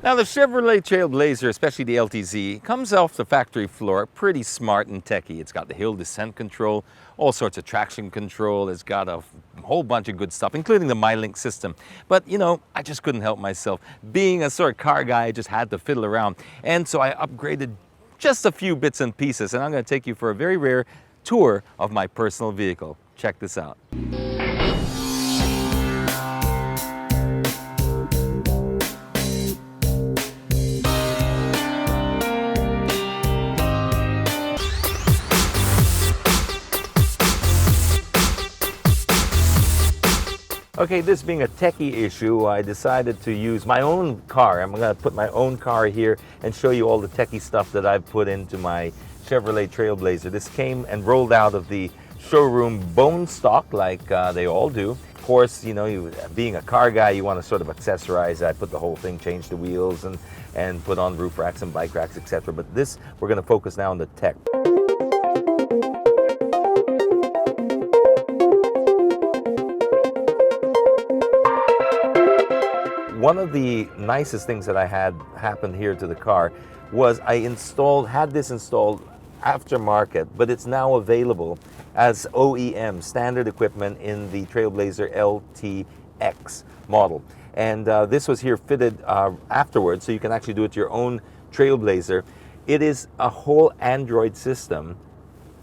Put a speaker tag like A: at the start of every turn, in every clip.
A: Now the Chevrolet Trailblazer, especially the LTZ, comes off the factory floor pretty smart and techy. It's got the hill descent control, all sorts of traction control. It's got a whole bunch of good stuff, including the Mylink System. But you know, I just couldn't help myself. Being a sort of car guy, I just had to fiddle around. And so I upgraded just a few bits and pieces. And I'm going to take you for a very rare tour of my personal vehicle. Check this out. Okay, this being a techie issue, I decided to use my own car. I'm going to put my own car here and show you all the techie stuff that I've put into my Chevrolet Trailblazer. This came and rolled out of the showroom bone stock like they all do. Of course, you know, being a car guy, you want to sort of accessorize. I put the whole thing, change the wheels and put on roof racks and bike racks, etc. But this, we're going to focus now on the tech. One of the nicest things that I had happen here to the car was I had this installed aftermarket, but it's now available as OEM, standard equipment in the Trailblazer LTX model. And this was here fitted afterwards, so you can actually do it to your own Trailblazer. It is a whole Android system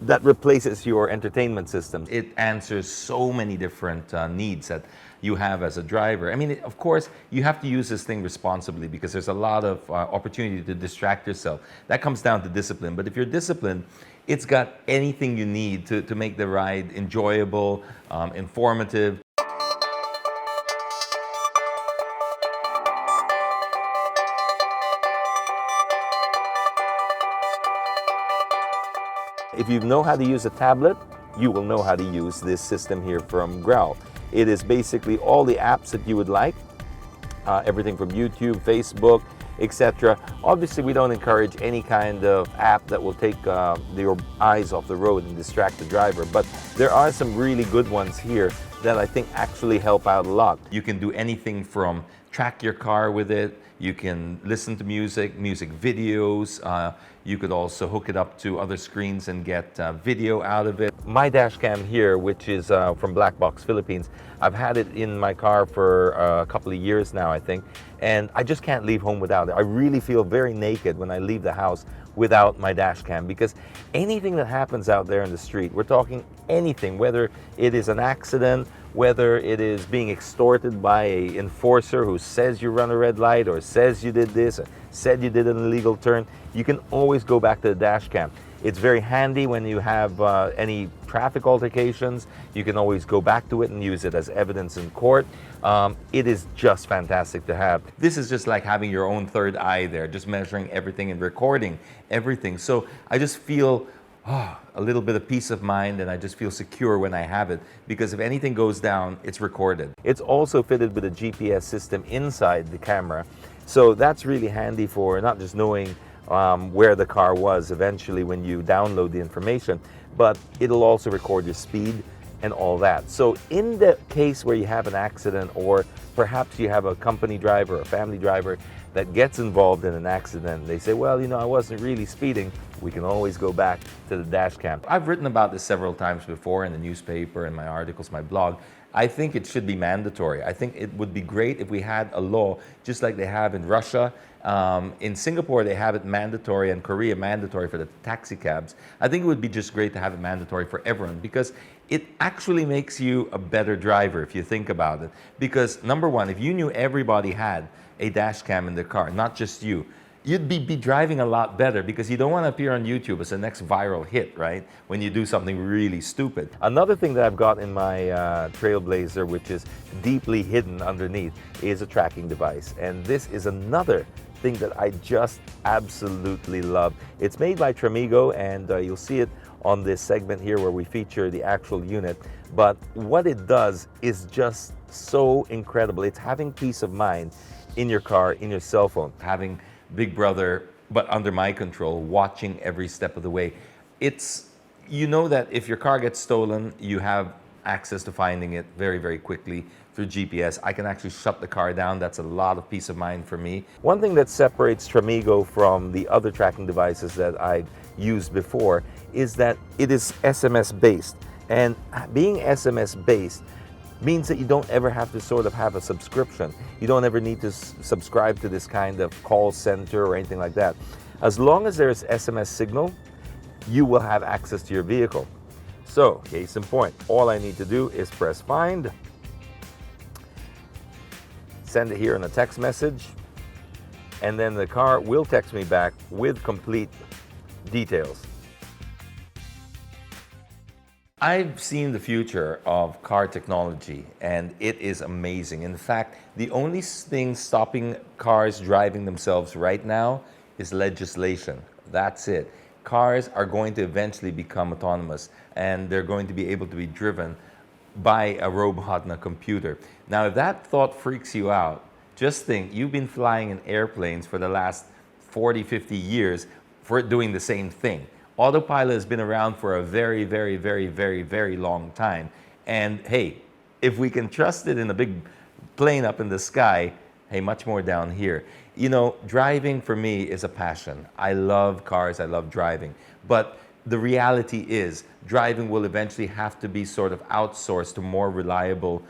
A: that replaces your entertainment system. It answers so many different needs that you have as a driver. I mean, of course, you have to use this thing responsibly because there's a lot of opportunity to distract yourself. That comes down to discipline. But if you're disciplined, it's got anything you need to make the ride enjoyable, informative. If you know how to use a tablet, you will know how to use this system here from Growl. It is basically all the apps that you would like, everything from YouTube, Facebook, etc. Obviously, we don't encourage any kind of app that will take your eyes off the road and distract the driver, but there are some really good ones here that I think actually help out a lot. You can do anything from track your car with it, you can listen to music videos, you could also hook it up to other screens and get video out of it. My dash cam here, which is from Black Box Philippines, I've had it in my car for a couple of years now, I think, and I just can't leave home without it. I really feel very naked when I leave the house without my dash cam, because anything that happens out there in the street, we're talking anything, whether it is an accident, whether it is being extorted by an enforcer who says you run a red light or says you did this or said you did an illegal turn, you can always go back to the dash cam. It's very handy when you have any traffic altercations. You can always go back to it and use it as evidence in court. It is just fantastic to have. This is just like having your own third eye there, just measuring everything and recording everything. So I just feel a little bit of peace of mind, and I just feel secure when I have it, because if anything goes down, it's recorded. It's also fitted with a GPS system inside the camera. So that's really handy for not just knowing where the car was eventually when you download the information, but it'll also record your speed and all that. So in the case where you have an accident, or perhaps you have a company driver, a family driver that gets involved in an accident, they say, well, you know, I wasn't really speeding, we can always go back to the dash cam. I've written about this several times before in the newspaper, in my articles, my blog. I think it should be mandatory. I think it would be great if we had a law just like they have in Russia. In Singapore, they have it mandatory, and Korea mandatory for the taxi cabs. I think it would be just great to have it mandatory for everyone, because it actually makes you a better driver if you think about it. Because number one, if you knew everybody had a dash cam in their car, not just you, you'd be driving a lot better, because you don't want to appear on YouTube as the next viral hit, right? When you do something really stupid. Another thing that I've got in my Trailblazer, which is deeply hidden underneath, is a tracking device. And this is another thing that I just absolutely love. It's made by Tramigo, and you'll see it on this segment here where we feature the actual unit. But what it does is just so incredible. It's having peace of mind in your car, in your cell phone. Having Big Brother, but under my control, watching every step of the way. It's, you know that if your car gets stolen, you have access to finding it very, very quickly through GPS. I can actually shut the car down. That's a lot of peace of mind for me. One thing that separates Tramigo from the other tracking devices that I used before is that it is SMS based. And being SMS based means that you don't ever have to sort of have a subscription. You don't ever need to subscribe to this kind of call center or anything like that. As long as there's SMS signal, you will have access to your vehicle. So, case in point, all I need to do is press find, send it here in a text message, and then the car will text me back with complete details. I've seen the future of car technology, and it is amazing. In fact, the only thing stopping cars driving themselves right now is legislation. That's it. Cars are going to eventually become autonomous, and they're going to be able to be driven by a robot and a computer. Now, if that thought freaks you out, just think, you've been flying in airplanes for the last 40, 50 years for doing the same thing. Autopilot has been around for a very, very, very, very, very long time. And hey, if we can trust it in a big plane up in the sky, hey, much more down here. You know, driving for me is a passion. I love cars, I love driving. But the reality is, driving will eventually have to be sort of outsourced to more reliable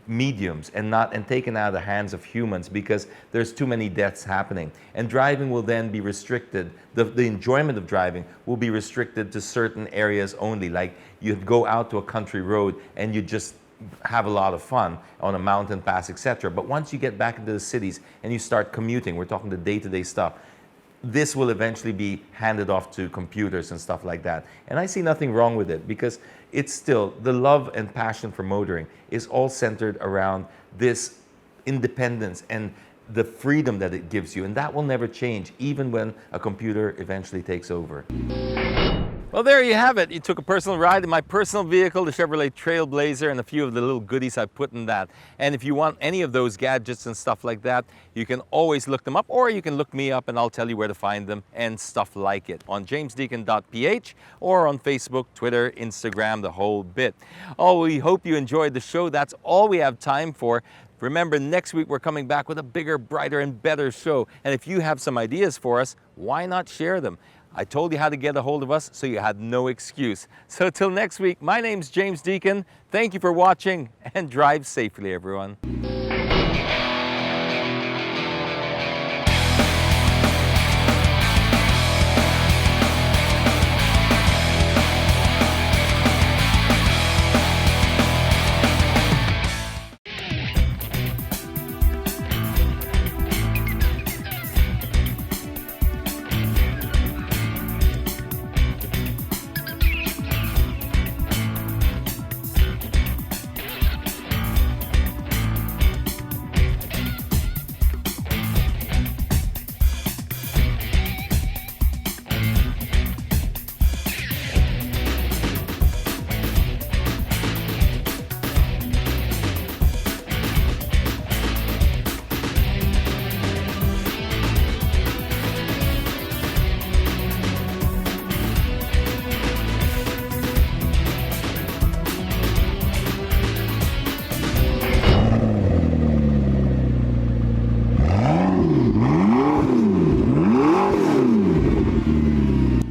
A: mediums and taken out of the hands of humans, because there's too many deaths happening. And driving will then be restricted. The enjoyment of driving will be restricted to certain areas only. Like, you'd go out to a country road and you just have a lot of fun on a mountain pass, etc. But once you get back into the cities and you start commuting, we're talking the day-to-day stuff, this will eventually be handed off to computers and stuff like that. And I see nothing wrong with it, because it's still, the love and passion for motoring is all centered around this independence and the freedom that it gives you. And that will never change, even when a computer eventually takes over. Well, there you have it. You took a personal ride in my personal vehicle, the Chevrolet Trailblazer, and a few of the little goodies I put in that. And if you want any of those gadgets and stuff like that, you can always look them up, or you can look me up and I'll tell you where to find them and stuff like it on jamesdeacon.ph or on Facebook, Twitter, Instagram, the whole bit. Oh, we hope you enjoyed the show. That's all we have time for. Remember, next week we're coming back with a bigger, brighter, and better show. And if you have some ideas for us, why not share them? I told you how to get a hold of us, so you had no excuse. So till next week, my name's James Deacon. Thank you for watching, and drive safely, everyone.